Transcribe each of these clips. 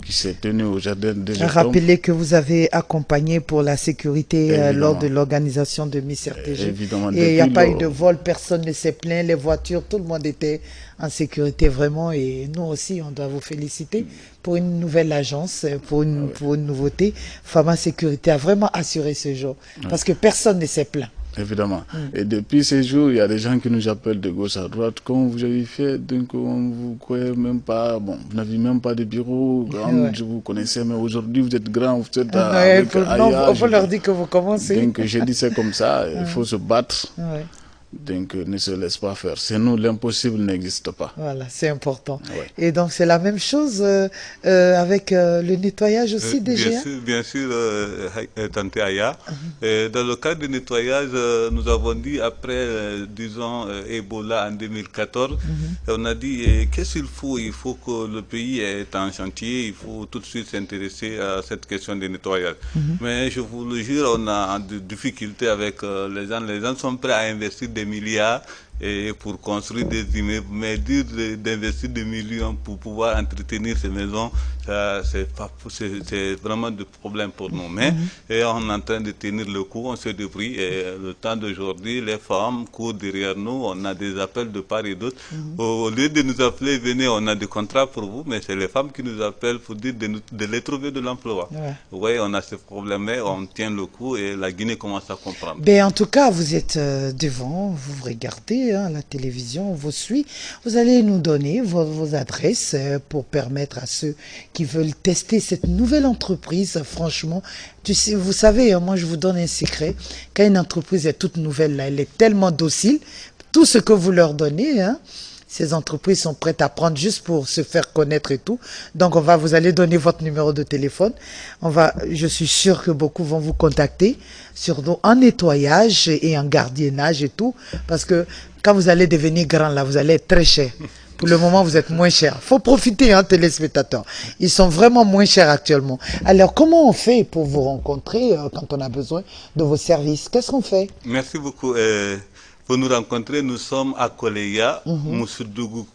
qui s'est tenu au jardin des Octombres. Rappelez que vous avez accompagné pour la sécurité lors de l'organisation de Miss RTG. Évidemment, et il n'y a pas eu de vol, personne ne s'est plaint, les voitures, tout le monde était en sécurité vraiment. Et nous aussi, on doit vous féliciter pour une nouvelle agence, pour une nouveauté. Fama Sécurité a vraiment assuré ce jour parce que personne ne s'est plaint. Évidemment. Et depuis ces jours, il y a des gens qui nous appellent de gauche à droite. Quand vous avez fait, donc on vous croyait même pas, bon, vous n'avez même pas de bureau, je vous connaissais, mais aujourd'hui vous êtes grand, vous êtes on faut leur dire que vous commencez. Donc j'ai dit c'est comme ça, il faut se battre. Donc ne se laisse pas faire. C'est nous, l'impossible n'existe pas. Voilà, c'est important. Et donc c'est la même chose avec le nettoyage aussi DGA. Bien sûr, Tante Aya. Dans le cadre du nettoyage, nous avons dit après, disons, Ebola en 2014, on a dit qu'est-ce qu'il faut? Il faut que le pays est en chantier, il faut tout de suite s'intéresser à cette question du nettoyage. Mais je vous le jure, on a des difficultés avec les gens. Les gens sont prêts à investir des milliards et pour construire des immeubles, mais dire d'investir des millions pour pouvoir entretenir ces maisons, c'est vraiment des problèmes pour nous. Mais et on est en train de tenir le coup, on se débrouille. Et le temps d'aujourd'hui, les femmes courent derrière nous, on a des appels de part et d'autre. Au lieu de nous appeler, venez, on a des contrats pour vous, mais c'est les femmes qui nous appellent pour dire de les trouver de l'emploi. Oui, on a ce problème, mais on tient le coup et la Guinée commence à comprendre. Ben, en tout cas, vous êtes devant, vous regardez la télévision, on vous suit. Vous allez nous donner vos adresses pour permettre à ceux qui veulent tester cette nouvelle entreprise. Franchement, vous savez, moi je vous donne un secret. Quand une entreprise est toute nouvelle, là, elle est tellement docile. Tout ce que vous leur donnez, ces entreprises sont prêtes à prendre juste pour se faire connaître et tout. Donc vous allez donner votre numéro de téléphone. Je suis sûr que beaucoup vont vous contacter, surtout en nettoyage et en gardiennage et tout, parce que quand vous allez devenir grand là, vous allez être très cher. Pour le moment, vous êtes moins cher. Faut profiter, téléspectateurs. Ils sont vraiment moins chers actuellement. Alors, comment on fait pour vous rencontrer quand on a besoin de vos services? Qu'est-ce qu'on fait? Merci beaucoup. Pour nous rencontrer, nous sommes à Koleya, Moussouddougou,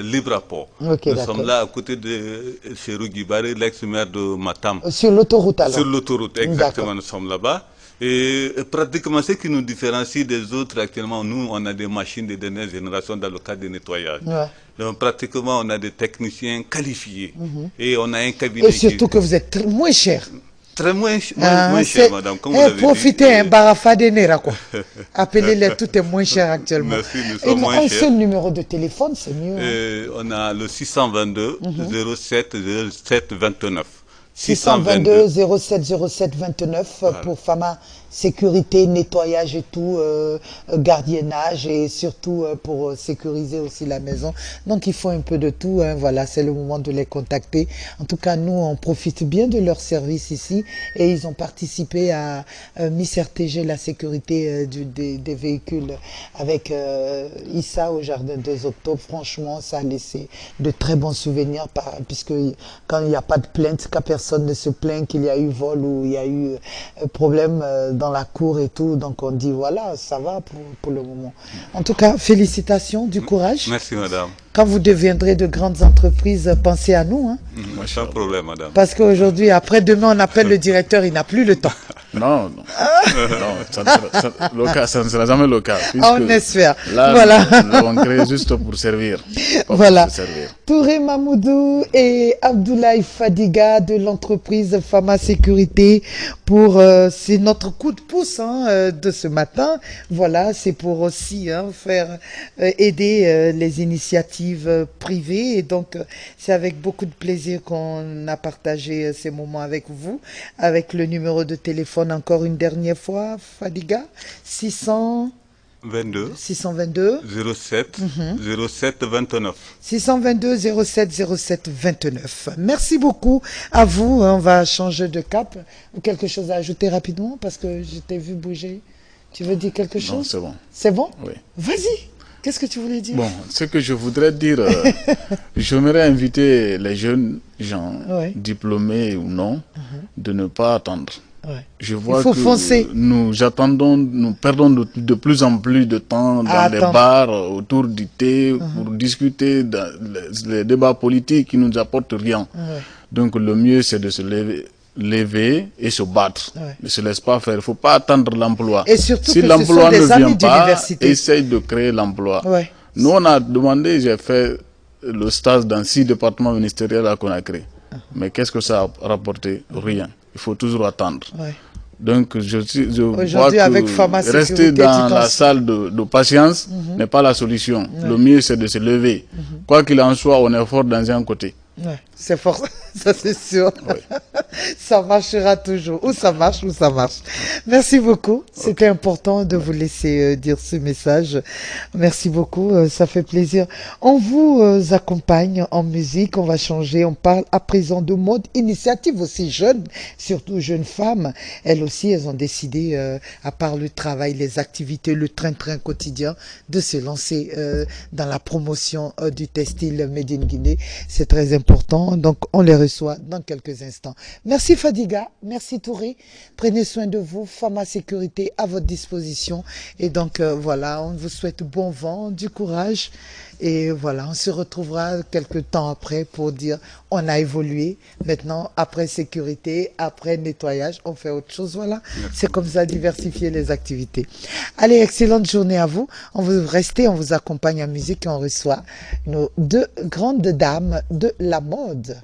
Libraport. Nous sommes là à côté de Cherou Guibari, l'ex-maire de Matam. Sur l'autoroute alors? Sur l'autoroute, exactement, nous sommes là-bas. Et pratiquement ce qui nous différencie des autres actuellement, nous, on a des machines de dernière génération dans le cadre du nettoyage. Donc pratiquement, on a des techniciens qualifiés. Et on a un cabinet. Et surtout que vous êtes moins cher. Très moins cher, madame. Comme vous l'avez profitez, Barafadénera, quoi. Appelez-les, tout est moins cher actuellement. Merci, nous sommes moins chers. Un seul numéro de téléphone, c'est mieux. On a le 622 07 07 29. 622 07 07 29 pour Fama Sécurité, nettoyage et tout, gardiennage et surtout pour sécuriser aussi la maison. Donc il faut un peu de tout, voilà, c'est le moment de les contacter. En tout cas, nous, on profite bien de leur service ici et ils ont participé à Miss RTG, la sécurité des véhicules avec Issa au Jardin des Octobre. Franchement, ça a laissé de très bons souvenirs puisque quand il n'y a pas de plainte, quand personne ne se plaint qu'il y a eu vol ou il y a eu problème dans la cour et tout, donc on dit voilà, ça va pour le moment. En tout cas, félicitations, du courage. Merci madame. Quand vous deviendrez de grandes entreprises, pensez à nous. Sans problème madame. Parce qu'aujourd'hui, après demain, on appelle le directeur, il n'a plus le temps. Non, ça ne sera jamais le cas. On espère. Là, voilà. nous l'avons créé juste pour servir. Voilà. Pour servir. Touré Mamoudou et Abdoulaye Fadiga de l'entreprise Fama Sécurité c'est notre coup de pouce de ce matin. Voilà, c'est pour aussi faire aider les initiatives privées. Et donc, c'est avec beaucoup de plaisir qu'on a partagé ces moments avec vous. Avec le numéro de téléphone encore une dernière fois, Fadiga, 622 07 07 29. 622 07 07 29. Merci beaucoup à vous. On va changer de cap. Quelque chose à ajouter rapidement parce que je t'ai vu bouger. Tu veux dire quelque chose? Non, c'est bon. C'est bon? Oui. Vas-y. Qu'est-ce que tu voulais dire? Bon, ce que je voudrais dire, j'aimerais inviter les jeunes gens, diplômés ou non, de ne pas attendre. Ouais. Je vois Il faut que foncer. nous perdons de plus en plus de temps dans les Attends. bars, autour du thé, pour discuter dans les débats politiques qui nous apportent rien. Ouais. Donc le mieux, c'est de se lever et se battre. Ouais. Ne se laisse pas faire. Il ne faut pas attendre l'emploi. Et surtout Si que ce l'emploi sont des ne amis vient pas, d'université. essaye de créer l'emploi. Ouais. Nous, on a demandé, j'ai fait le stage dans 6 départements ministériels à Conakry. Mais qu'est-ce que ça a rapporté? Rien. Il faut toujours attendre. Ouais. Donc, je vois que avec Fama rester Sécurité, dans tu la t'en- salle de patience n'est pas la solution. Le mieux, c'est de se lever. Quoi qu'il en soit, on est fort dans un côté. Ouais, c'est fort, ça c'est sûr. Ouais. Ça marchera toujours. Ou ça marche, ou ça marche. Merci beaucoup. C'était important de vous laisser dire ce message. Merci beaucoup, ça fait plaisir. On vous accompagne en musique, on va changer. On parle à présent de mode initiative aussi jeunes, surtout jeunes femmes. Elles aussi, elles ont décidé, à part le travail, les activités, le train-train quotidien, de se lancer dans la promotion du textile Made in Guinée. C'est très important. Donc, on les reçoit dans quelques instants. Merci Fadiga, merci Touré. Prenez soin de vous. Fama Sécurité à votre disposition. Et donc, voilà, on vous souhaite bon vent, du courage. Et voilà, on se retrouvera quelques temps après pour dire on a évolué. Maintenant, après sécurité, après nettoyage, on fait autre chose. Voilà, c'est comme ça, diversifier les activités. Allez, excellente journée à vous. On vous restez, on vous accompagne en musique et on reçoit nos 2 grandes dames de la mode.